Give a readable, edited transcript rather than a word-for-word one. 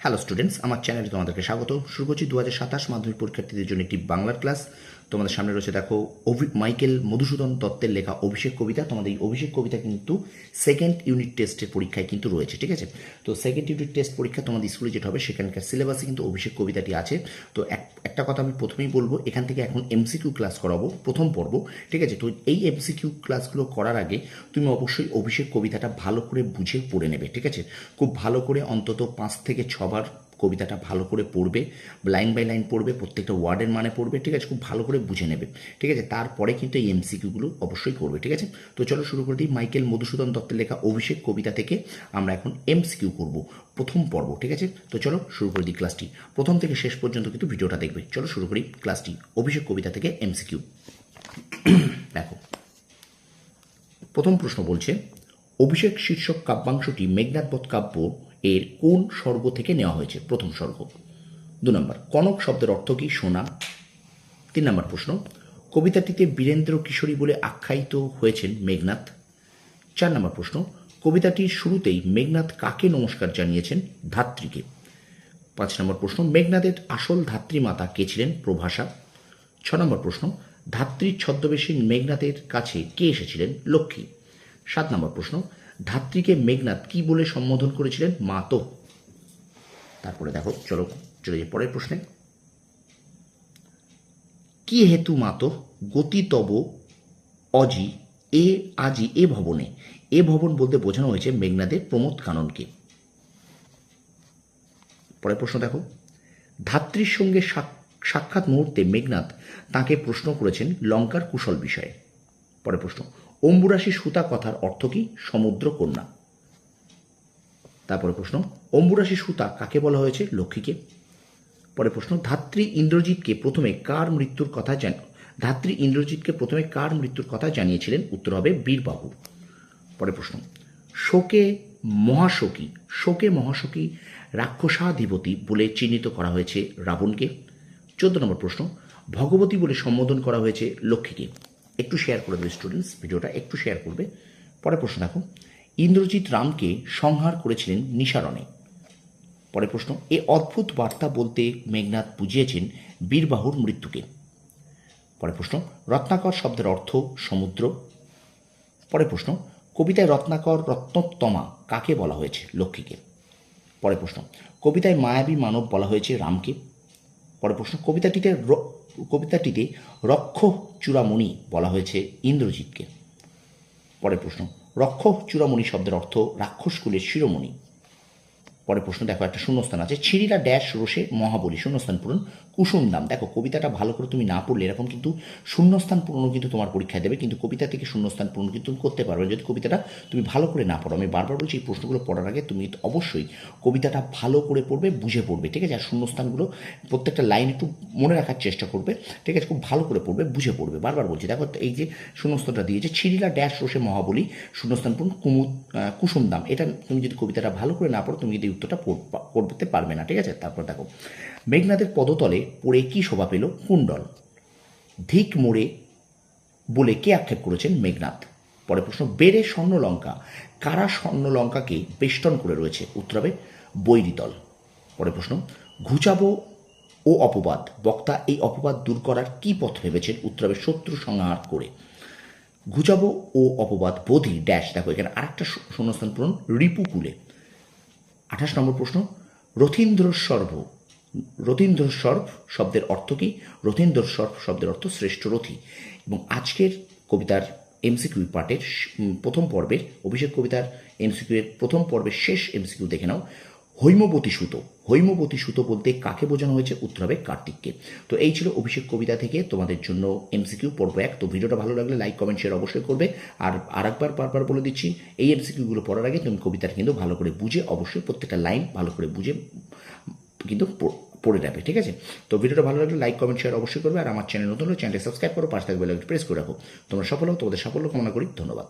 Hello students, আমার চ্যানেলে তোমাদেরকে স্বাগত। শুরু করছি 2027 মাধ্যমিক পরীক্ষার্থীদের জন্য একটি বাংলার ক্লাস। তোমাদের সামনে রয়েছে দেখো মাইকেল মধুসূদন দত্তের লেখা অভিষেক কবিতা। তোমাদের এই অভিষেক কবিতা কিন্তু সেকেন্ড ইউনিট টেস্টের পরীক্ষায় কিন্তু রয়েছে, ঠিক আছে? তো সেকেন্ড ইউনিট টেস্ট পরীক্ষা তোমাদের স্কুলে যেটা হবে সেখানকার সিলেবাসে কিন্তু অভিষেক কবিতাটি আছে। তো একটা কথা আমি প্রথমেই বলবো, এখান থেকে এখন এমসিকিউ ক্লাস করাবো প্রথম পর্ব, ঠিক আছে? তো এই এমসিকিউ ক্লাসগুলো করার আগে তুমি অবশ্যই অভিষেক কবিতাটা ভালো করে বুঝে পড়ে নেবে, ঠিক আছে? খুব ভালো করে অন্তত 5 থেকে 6 বার কবিতাটা ভালো করে পড়বে, লাইন বাই লাইন পড়বে, প্রত্যেকটা ওয়ার্ডের মানে পড়বে, ঠিক আছে? খুব ভালো করে বুঝে নেবে, ঠিক আছে? তারপরে কিন্তু এই এমসিকিউগুলো অবশ্যই করবে, ঠিক আছে? তো চলো শুরু করে দিই। মাইকেল মধুসূদন দত্তের লেখা অভিষেক কবিতা থেকে আমরা এখন এমসিকিউ করব, প্রথম পর্ব, ঠিক আছে? তো চলো শুরু করে দিই ক্লাসটি। প্রথম থেকে শেষ পর্যন্ত কিন্তু ভিডিওটা দেখবে। চলো শুরু করি ক্লাসটি। অভিষেক কবিতা থেকে এমসিকিউ। দেখো, প্রথম প্রশ্ন বলছে, অভিষেক শীর্ষক কাব্যাংশটি মেঘনাদবধ কাব্য এর কোন স্বর্গ থেকে নেওয়া হয়েছে? প্রথম স্বর্গ। 2 নম্বর, কনক শব্দের অর্থ কি? সোনা। 3 নম্বর প্রশ্ন, কবিতাটিতে বীরেন্দ্র কিশোরী বলে আখ্যায়িত হয়েছেন মেঘনাদ। 4 নম্বর প্রশ্ন, কবিতাটির শুরুতেই মেঘনাদ কাকে নমস্কার জানিয়েছেন? ধাত্রীকে। 5 নম্বর প্রশ্ন, মেঘনাদের আসল ধাত্রীমাতা কে ছিলেন? প্রভাষা। 6 নম্বর প্রশ্ন, ধাত্রীর ছদ্মবেশী মেঘনাদের কাছে কে এসেছিলেন? লক্ষ্মী। 7 নম্বর প্রশ্ন, ধাত্রীকে মেঘনাদ কি বলে সম্বোধন করেছিলেন? মাতো। তারপরে দেখো, চলে যাই পরের প্রশ্নে। কি হেতু মাতো গতি তব অজি এ আজি এ ভবনে? এ ভবন বলতে বোঝানো হয়েছে মেঘনাদের প্রমোদ কাননকে। পরের প্রশ্ন দেখো, ধাত্রীর সঙ্গে সাক্ষাৎ মুহূর্তে মেঘনাদ তাকে প্রশ্ন করেছেন লঙ্কার কুশল বিষয়ে। পরের প্রশ্ন, অম্বুরাশি সুতা কথার অর্থ কি? সমুদ্র কন্যা। তারপরে প্রশ্ন, অম্বুরাশি সুতা কাকে বলা হয়েছে? লক্ষ্মীকে। পরের প্রশ্ন, ধাত্রী ইন্দ্রজিৎকে প্রথমে কার মৃত্যুর কথা জানিয়েছিলেন? উত্তর হবে বীরবাহু। পরের প্রশ্ন, শোকে মহাশোকী রাক্ষসাধিপতি বলে চিহ্নিত করা হয়েছে রাবণকে। 14 নম্বর প্রশ্ন, ভগবতী বলে সম্বোধন করা হয়েছে লক্ষ্মীকে। একটু শেয়ার করে দেবে স্টুডেন্টস, ভিডিওটা একটু শেয়ার করবে। পরের প্রশ্ন দেখো, ইন্দ্রজিৎ রামকে সংহার করেছিলেন নিসারণে। পরের প্রশ্ন, এ অদ্ভুত বার্তা বলতে মেঘনাদ বুঝিয়েছেন বীরবাহুর মৃত্যুকে। পরের প্রশ্ন, রত্নাকর শব্দের অর্থ সমুদ্র। পরের প্রশ্ন, কবিতায় রত্নাকর রত্নোত্তমা কাকে বলা হয়েছে? লক্ষ্মীকে। পরের প্রশ্ন, কবিতায় মায়াবী মানব বলা হয়েছে রামকে। পরের প্রশ্ন, কবিতাটিতে রক্ষ চূড়ামণি বলা হয়েছে ইন্দ্রজিৎকে। পরের প্রশ্ন, রক্ষ চূড়ামণি শব্দের অর্থ রাক্ষসকুলের শিরোমণি। পরের প্রশ্ন দেখো, একটা শূন্যস্থান আছে, ছিঁড়িলা ড্যাশ রোষে মহাবলী, শূন্যস্থান পূরণ কুসুম দাম। দেখো, কবিতাটা ভালো করে তুমি না পড়লে এরকম কিন্তু শূন্যস্থান পূরণও কিন্তু তোমার পরীক্ষায় দেবে, কিন্তু কবিতা থেকে শূন্যস্থান পূরণ কিন্তু তুমি করতে পারবে যদি কবিতাটা তুমি ভালো করে না পড়ো। আমি বারবার বলছি, এই প্রশ্নগুলো পড়ার আগে তুমি অবশ্যই কবিতাটা ভালো করে পড়বে, বুঝে পড়বে, ঠিক আছে? আর শূন্যস্থানগুলো প্রত্যেকটা লাইন একটু মনে রাখার চেষ্টা করবে, ঠিক আছে? খুব ভালো করে পড়বে, বুঝে পড়বে। বারবার বলছি, দেখো এই যে শূন্যস্থানটা দিয়েছে, ছিঁড়িলা ড্যাশ রোষে মহাবলী, শূন্যস্থান পূরণ কুসুম দাম। এটা তুমি যদি কবিতাটা ভালো করে না পড়ো তুমি কিন্তু উত্তরটা করতে পারবে না, ঠিক আছে? তারপর দেখো, মেঘনাদের পদতলে পড়ে কি শোভা পেল? কুণ্ডল। ধিক মোড়ে বলে কে আক্ষেপ করেছেন? মেঘনাদ। পরের প্রশ্ন, বেড়ে স্বর্ণলঙ্কা কারা স্বর্ণলঙ্কাকে বেষ্টন করে রয়েছে? উত্তর হবে বৈরিদল। পরের প্রশ্ন, ঘুচাবো ও অপবাদ, বক্তা এই অপবাদ দূর করার কি পথ ভেবেছেন? উত্তর হবে শত্রু সংহার করে। ঘুচাবো ও অপবাদ বোধি ড্যাশ। দেখো এখানে আরেকটা শূন্যস্থান পূরণ রিপুকুলে। 28 নম্বর প্রশ্ন, রথীন্দ্রস্বর্ভ শব্দের অর্থ কি? রথীন্দ্রস্বর্ভ শব্দের অর্থ শ্রেষ্ঠ রথী। এবং আজকের কবিতার এমসিকিউ পার্টের প্রথম পর্বের অভিষেক কবিতার এমসিকিউ এর প্রথম পর্বের শেষ এমসিকিউ দেখে নাও। হৈমবতী সুতো বলতে কাকে বোঝানো হয়েছে? উত্তর হবে কার্তিককে। তো এই ছিল অভিষেক কবিতা থেকে তোমাদের জন্য এমসিকিউ পর্ব 1। তো ভিডিওটা ভালো লাগলে লাইক কমেন্ট শেয়ার অবশ্যই করবে। আর আরেকবার বারবার বলে দিচ্ছি, এই এমসিকিউগুলো পড়ার আগে তুমি কবিতাটা কিন্তু ভালো করে বুঝে, অবশ্যই প্রত্যেকটা লাইন ভালো করে বুঝে কিন্তু পড়ে নেবে, ঠিক আছে? তো ভিডিওটা ভালো লাগলে লাইক কমেন্ট শেয়ার অবশ্যই করবে। আর আমার চ্যানেল নতুন হলে চ্যানেলটি সাবস্ক্রাইব করো, পাশে থাকবে, প্রেস করে রাখো। তোমরা সফল হও, তোমাদের সাফল্য কামনা করি। ধন্যবাদ।